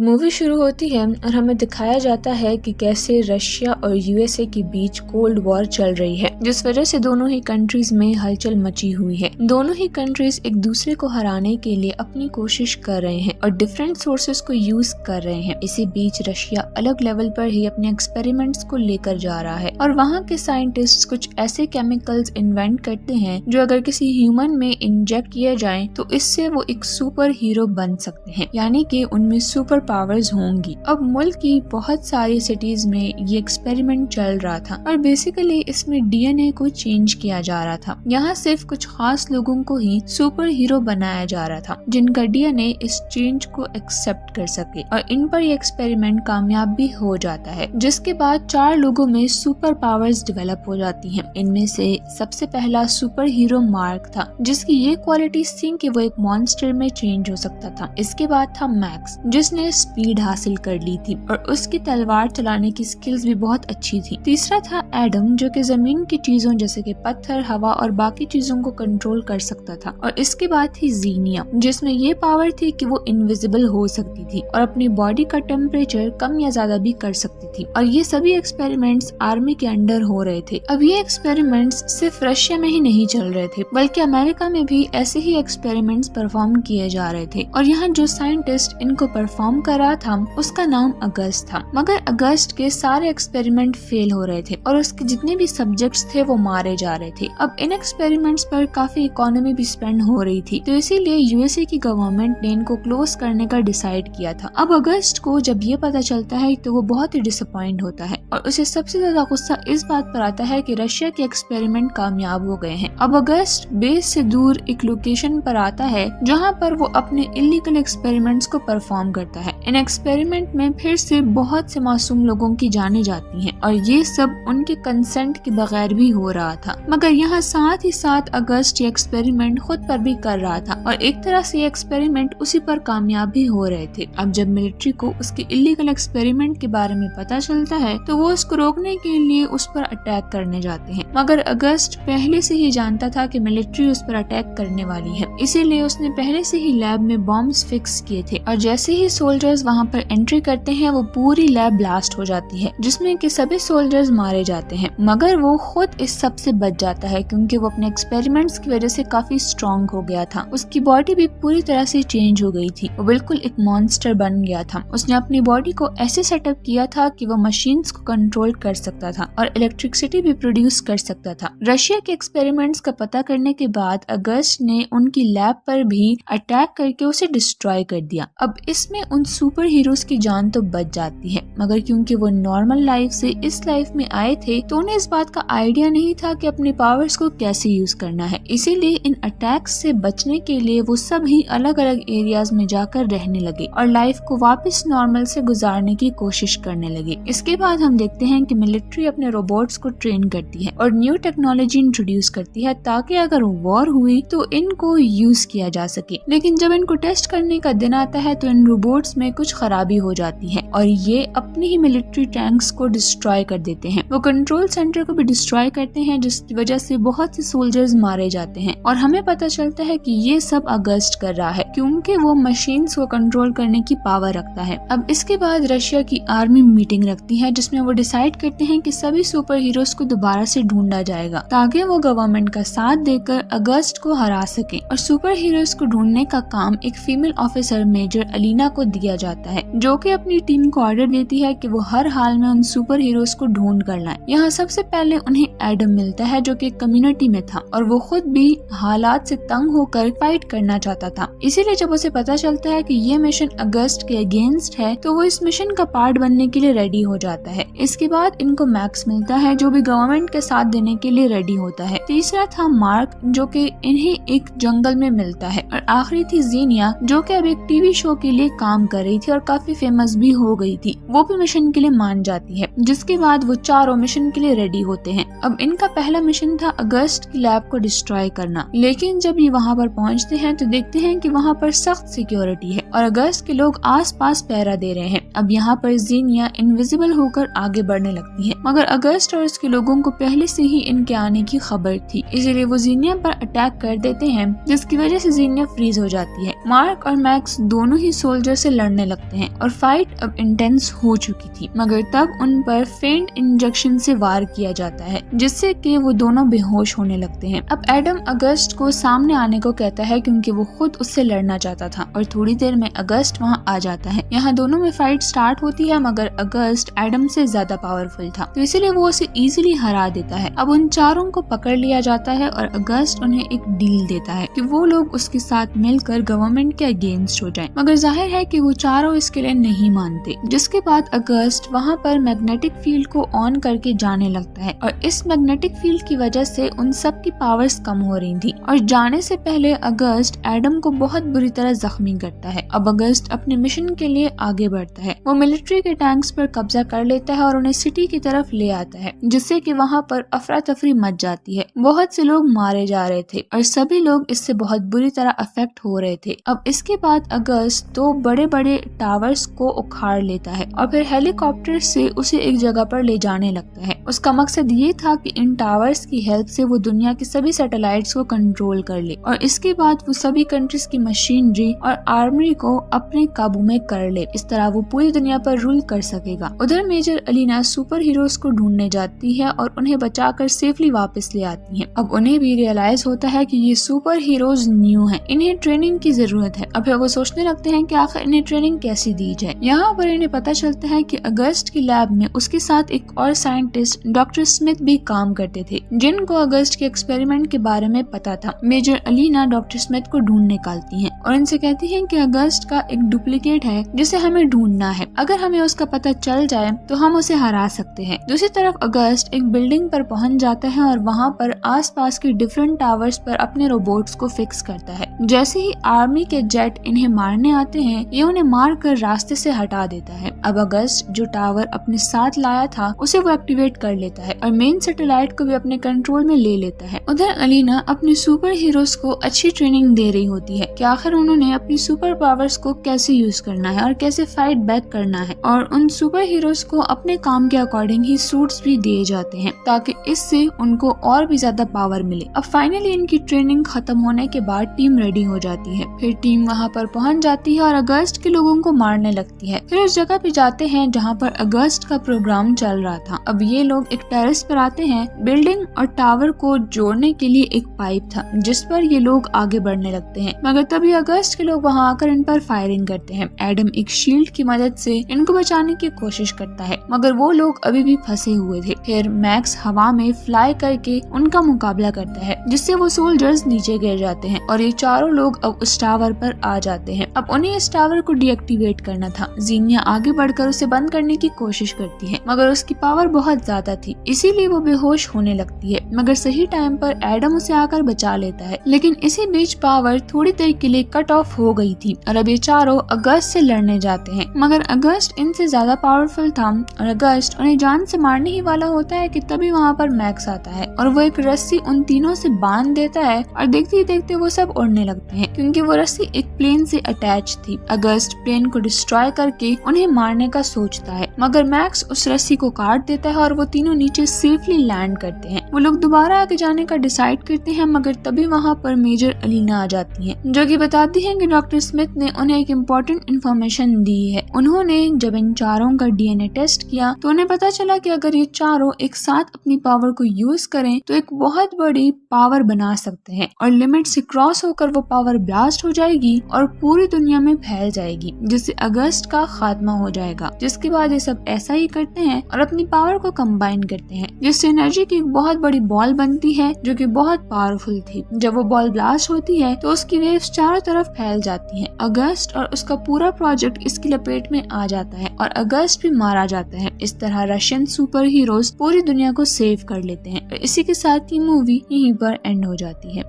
तो मूवी शुरू होती है और हमें दिखाया जाता है कि कैसे रशिया और यूएसए के बीच कोल्ड वॉर चल रही है, जिस वजह से दोनों ही कंट्रीज में हलचल मची हुई है। दोनों ही कंट्रीज एक दूसरे को हराने के लिए अपनी कोशिश कर रहे हैं और डिफरेंट सोर्सेस को यूज कर रहे हैं। इसी बीच रशिया अलग लेवल पर ही अपने एक्सपेरिमेंट्स को लेकर जा रहा है और वहाँ के साइंटिस्ट कुछ ऐसे केमिकल्स इन्वेंट करते हैं जो अगर किसी ह्यूमन में इंजेक्ट किए जाएं तो इससे वो एक सुपर हीरो बन सकते हैं, यानी कि उनमें सुपर पावर्स होंगी। अब मुल्क की बहुत सारी सिटीज में ये एक्सपेरिमेंट चल रहा था और बेसिकली इसमें डीएनए को चेंज किया जा रहा था। यहाँ सिर्फ कुछ खास लोगों को ही सुपर हीरो बनाया जा रहा था जिनका डीएनए इस चेंज को एक्सेप्ट कर सके और इन पर ये एक्सपेरिमेंट कामयाब भी हो जाता है, जिसके बाद 4 लोगों में सुपर पावर्स डेवलप हो जाती हैं। इनमें से सबसे पहला सुपर हीरो मार्क था, जिसकी ये क्वालिटी थी कि वो एक मॉन्स्टर में चेंज हो सकता था। इसके बाद था मैक्स, जिसने स्पीड हासिल कर ली थी और उसकी तलवार चलाने की स्किल्स भी बहुत अच्छी थी। तीसरा था एडम, जो कि जमीन की चीजों जैसे कि पत्थर, हवा और बाकी चीजों को कंट्रोल कर सकता था। और इसके बाद थी जीनिया, जिसमें ये पावर थी कि वो इनविजिबल हो सकती थी और अपनी बॉडी का टेम्परेचर कम या ज्यादा भी कर सकती थी। और ये सभी एक्सपेरिमेंट्स आर्मी के अंडर हो रहे थे। अब ये एक्सपेरिमेंट्स सिर्फ रशिया में ही नहीं चल रहे थे, बल्कि अमेरिका में भी ऐसे ही एक्सपेरिमेंट्स परफॉर्म किए जा रहे थे। और यहाँ जो साइंटिस्ट इनको परफॉर्म कर रहा था उसका नाम अगस्त था, मगर अगस्त के सारे एक्सपेरिमेंट फेल हो रहे थे और उसके जितने भी सब्जेक्ट्स थे वो मारे जा रहे थे। अब इन एक्सपेरिमेंट्स पर काफी इकोनॉमी भी स्पेंड हो रही थी, तो इसीलिए यूएसए की गवर्नमेंट ने इनको क्लोज करने का डिसाइड किया था। अब अगस्त को जब ये पता चलता है तो वो बहुत ही डिसअपॉइंट होता है और उसे सबसे ज्यादा गुस्सा इस बात पर आता है कि रशिया के एक्सपेरिमेंट कामयाब हो गए हैं। अब अगस्त बेस से दूर एक लोकेशन पर आता है जहाँ पर वो अपने इलीगल एक्सपेरिमेंट्स को परफॉर्म करता है। इन एक्सपेरिमेंट में फिर से बहुत से मासूम लोगों की जानें जाती हैं और ये सब उनके कंसेंट के बगैर भी हो रहा था। मगर यहाँ साथ ही साथ अगस्त ये एक्सपेरिमेंट खुद पर भी कर रहा था और एक तरह से ये एक्सपेरिमेंट उसी पर कामयाब भी हो रहे थे। अब जब मिलिट्री को उसके इलीगल एक्सपेरिमेंट के बारे में पता चलता है तो वो उसको रोकने के लिए उस पर अटैक करने जाते हैं, मगर अगस्त पहले से ही जानता था कि मिलिट्री उस पर अटैक करने वाली है, इसीलिए उसने पहले से ही लैब में बॉम्ब्स फिक्स किए थे। और जैसे ही सोल्जर्स वहाँ पर एंट्री करते हैं वो पूरी लैब ब्लास्ट हो जाती है, जिसमें कि सभी सोल्जर्स मारे जाते हैं। मगर वो खुद इस सब से बच जाता है क्योंकि वो अपने एक्सपेरिमेंट्स की वजह से काफी स्ट्रॉन्ग हो गया था। उसकी बॉडी भी पूरी तरह से चेंज हो गई थी, वो बिल्कुल एक मॉन्स्टर बन गया था। उसने अपनी बॉडी को ऐसे सेटअप किया था कि वो मशीन्स को कंट्रोल कर सकता था और इलेक्ट्रिसिटी भी प्रोड्यूस कर सकता था। रशिया के एक्सपेरिमेंट्स का पता करने के बाद अगस्त ने उनकी लैब पर भी अटैक करके उसे डिस्ट्रॉय कर दिया। अब इसमें उन सुपर हीरोज की जान तो बच जाती है, मगर क्योंकि वो नॉर्मल लाइफ से इस लाइफ में आए थे तो उन्हें इस बात का आइडिया नहीं था कि अपने पावर्स को कैसे यूज करना है। इसीलिए इन अटैक्स से बचने के लिए वो सभी अलग अलग एरियाज में जाकर रहने लगे और लाइफ को वापस नॉर्मल से गुजारने की कोशिश करने लगे। इसके बाद हम देखते हैं कि मिलिट्री अपने रोबोट्स को ट्रेन करती है और न्यू टेक्नोलॉजी इंट्रोड्यूस करती है ताकि अगर वॉर हुई तो इनको यूज किया जा सके। लेकिन जब इनको टेस्ट करने का दिन आता है तो इन रोबोट्स में कुछ खराबी हो जाती है और ये अपनी ही मिलिट्री टैंक्स को डिस्ट्रॉय कर देते हैं। वो कंट्रोल सेंटर को भी डिस्ट्रॉय करते हैं, जिसकी वजह से बहुत से सोल्जर्स मारे जाते हैं और हमें पता चलता है कि ये सब अगस्त कर रहा है क्योंकि वो मशीन्स को कंट्रोल करने की पावर रखता है। अब इसके बाद रशिया की आर्मी मीटिंग रखती है जिसमें वो डिसाइड करते हैं कि सभी सुपर हीरोज को दोबारा से ढूंढा जाएगा ताकि वो गवर्नमेंट का साथ देकर अगस्त को हरा सके। और सुपर हीरोज को ढूंढने का काम एक फीमेल ऑफिसर मेजर अलीना को दिया जाता है, जो कि अपनी टीम को ऑर्डर देती है कि वो हर हाल में उन सुपर हीरोज को ढूंढ कर लाए। यहाँ सबसे पहले उन्हें एडम मिलता है जो कि कम्युनिटी में था और वो खुद भी हालात से तंग होकर फाइट करना चाहता था। इसीलिए जब उसे पता चलता है कि ये मिशन अगस्त के अगेंस्ट है तो वो इस मिशन का पार्ट बनने के लिए रेडी हो जाता है। इसके बाद इनको मैक्स मिलता है जो भी गवर्नमेंट के साथ देने के लिए रेडी होता है। तीसरा था मार्क जो कि इन्हें एक जंगल में मिलता है और आखिरी थी जीनिया जो कि अब एक टीवी शो के लिए काम कर रही थी और काफी फेमस भी हो गई थी। वो भी मिशन के लिए मान जाती है, जिसके बाद वो चारों मिशन के लिए रेडी होते हैं। अब इनका पहला मिशन था अगस्त की लैब को डिस्ट्रॉय करना, लेकिन जब ये वहाँ पर पहुँचते हैं तो देखते हैं कि वहाँ पर सख्त सिक्योरिटी है और अगस्त के लोग आस पास पहरा दे रहे हैं। अब यहाँ पर जीनिया इनविजिबल होकर आगे बढ़ने लगती है, मगर अगस्त और उसके लोगों को पहले से ही इनके आने की खबर थी, इसलिए वो जीनिया पर अटैक कर देते हैं जिसकी वजह से जीनिया फ्रीज हो जाती है। मार्क और मैक्स दोनों ही सोल्जर से लड़ना लड़ने लगते हैं और फाइट अब इंटेंस हो चुकी थी, मगर तब उन पर फेंट इंजेक्शन से वार किया जाता है जिससे कि वो दोनों बेहोश होने लगते हैं। अब एडम अगस्ट को सामने आने को कहता है क्योंकि वो खुद उससे लड़ना चाहता था और थोड़ी देर में अगस्ट वहाँ आ जाता है। यहाँ दोनों में फाइट स्टार्ट होती है मगर अगस्ट एडम से ज्यादा पावरफुल था तो इसीलिए वो उसे इजीली हरा देता है। अब उन चारों को पकड़ लिया जाता है और अगस्ट उन्हें एक डील देता है कि वो लोग उसके साथ मिलकर गवर्नमेंट के अगेंस्ट हो जाएं, मगर जाहिर है कि वो चारों इसके लिए नहीं मानते। जिसके बाद अगस्ट वहाँ पर मैग्नेटिक फील्ड को ऑन करके जाने लगता है और इस मैग्नेटिक फील्ड की वजह से उन सब की पावर्स कम हो रही थी और जाने से पहले अगस्ट एडम को बहुत बुरी तरह जख्मी करता है। अब अगस्ट अपने मिशन के लिए आगे बढ़ता है। वो मिलिट्री के टैंक्स पर कब्जा कर लेता है और उन्हें सिटी की तरफ ले आता है जिससे कि वहाँ पर अफरा तफरी मच जाती है। बहुत से लोग मारे जा रहे थे और सभी लोग इससे बहुत बुरी तरह अफेक्ट हो रहे थे। अब इसके बाद अगस्त दो बड़े बड़े टावर्स को उखाड़ लेता है और फिर हेलीकॉप्टर से उसे एक जगह पर ले जाने लगता है। उसका मकसद ये था कि इन टावर्स की हेल्प से वो दुनिया के सभी सैटेलाइट्स को कंट्रोल कर ले और इसके बाद वो सभी कंट्रीज की मशीनरी और आर्मी को अपने काबू में कर ले। इस तरह वो पूरी दुनिया पर रूल कर सकेगा। उधर मेजर अलीना सुपर हीरोज को ढूंढने जाती है और उन्हें बचाकर सेफली वापस ले आती है। अब उन्हें भी रियलाइज होता है कि ये सुपर हीरोज न्यू हैं, इन्हें ट्रेनिंग की जरूरत है। अब वो सोचने लगते हैं कि आखिर इन्हें ट्रेनिंग कैसी दी जाए। यहाँ पर इन्हें पता चलता है कि अगस्त की लैब में उसके साथ एक और साइंटिस्ट डॉक्टर स्मिथ भी काम करते थे जिनको अगस्त के एक्सपेरिमेंट के बारे में पता था। मेजर अलीना डॉक्टर स्मिथ को ढूंढ निकालती हैं और इनसे कहती हैं कि अगस्त का एक डुप्लीकेट है जिसे हमें ढूंढना है। अगर हमें उसका पता चल जाए तो हम उसे हरा सकते हैं। दूसरी तरफ अगस्त एक बिल्डिंग पर पहुंच जाता है और वहाँ पर आसपास के डिफरेंट टावर्स पर अपने रोबोट्स को फिक्स करता है। जैसे ही आर्मी के जेट इन्हें मारने आते हैं ये उन्हें मार कर रास्ते से हटा देता है। अब अगस्त जो टावर अपने साथ लाया था उसे वो एक्टिवेट कर लेता है और मेन सैटेलाइट को भी अपने कंट्रोल में ले लेता है। उधर अलीना अपने सुपर हीरोज को अच्छी ट्रेनिंग दे रही होती है कि आखिर उन्होंने अपनी सुपर पावर्स को कैसे यूज करना है और कैसे फाइट बैक करना है और उन सुपर हीरोज को अपने काम के अकॉर्डिंग ही सूट्स भी दिए जाते हैं ताकि इससे उनको और भी ज्यादा पावर मिले। अब फाइनली इनकी ट्रेनिंग खत्म होने के बाद टीम रेडी हो जाती है। फिर टीम वहाँ पर पहुँच जाती है और अगस्त के लोगों को मारने लगती है। फिर उस जगह पे जाते हैं जहाँ पर अगस्त का प्रोग्राम चल रहा था। अब ये लोग एक टेरेस पर आते हैं। बिल्डिंग और टावर को जोड़ने के लिए एक पाइप था जिस पर ये लोग आगे बढ़ने लगते हैं, मगर तभी अगस्त के लोग वहाँ आकर इन पर फायरिंग करते हैं। एडम एक शील्ड की मदद से इनको बचाने की कोशिश करता है मगर वो लोग अभी भी फंसे हुए थे। फिर मैक्स हवा में फ्लाई करके उनका मुकाबला करता है जिससे वो सोल्जर्स नीचे गिर जाते हैं और ये चारों लोग अब उस टावर पर आ जाते हैं। अब उन्हें इस टावर को डीएक्टिवेट करना था। जीनिया आगे बढ़कर उसे बंद करने की कोशिश करती है मगर उसकी पावर बहुत ज्यादा थी इसीलिए वो बेहोश होने लगती है, मगर सही टाइम पर एडम उसे आकर बचा लेता है। लेकिन इसी बीच पावर थोड़ी देर के लिए कट ऑफ हो गई थी और अब ये चारों अगस्त से लड़ने जाते हैं, मगर अगस्त इनसे ज्यादा पावरफुल था और अगस्त उन्हें जान से मारने ही वाला होता है कि तभी वहाँ पर मैक्स आता है और वो एक रस्सी उन तीनों से बांध देता है और देखते ही देखते वो सब उड़ने लगते हैं क्योंकि वो रस्सी एक प्लेन से अटैच थी। अगस्त प्लेन को डिस्ट्रॉय करके उन्हें मारने का सोचता है मगर मैक्स उस रस्सी को काट देता है और वो तीनों नीचे सेफली लैंड करते हैं। वो लोग दोबारा आगे जाने का डिसाइड करते हैं मगर तभी वहाँ पर मेजर अलीना आ जाती है जो कि बताती है कि डॉक्टर स्मिथ ने उन्हें एक इम्पोर्टेंट इन्फॉर्मेशन दी है। उन्होंने जब इन चारों का डीएनए टेस्ट किया तो उन्हें पता चला कि अगर ये चारों एक साथ अपनी पावर को यूज करें तो एक बहुत बड़ी पावर बना सकते हैं और लिमिट से क्रॉस होकर वो पावर ब्लास्ट हो जाएगी और पूरी दुनिया में फैल जाएगी जिससे अगस्त का खात्मा हो जाएगा। जिसके बाद ये सब ऐसा ही करते हैं और अपनी पावर को कंबाइन करते हैं जिससे एनर्जी की एक बहुत बड़ी बॉल बनती है जो कि बहुत पावरफुल थी। जब वो बॉल ब्लास्ट होती है तो उसकी वेव्स चारों तरफ फैल जाती हैं। अगस्त और उसका पूरा प्रोजेक्ट इसकी लपेट में आ जाता है और अगस्त भी मारा जाता है। इस तरह रशियन सुपर हीरोज पूरी दुनिया को सेव कर लेते हैं और इसी के साथ ये मूवी यहीं पर एंड हो जाती है।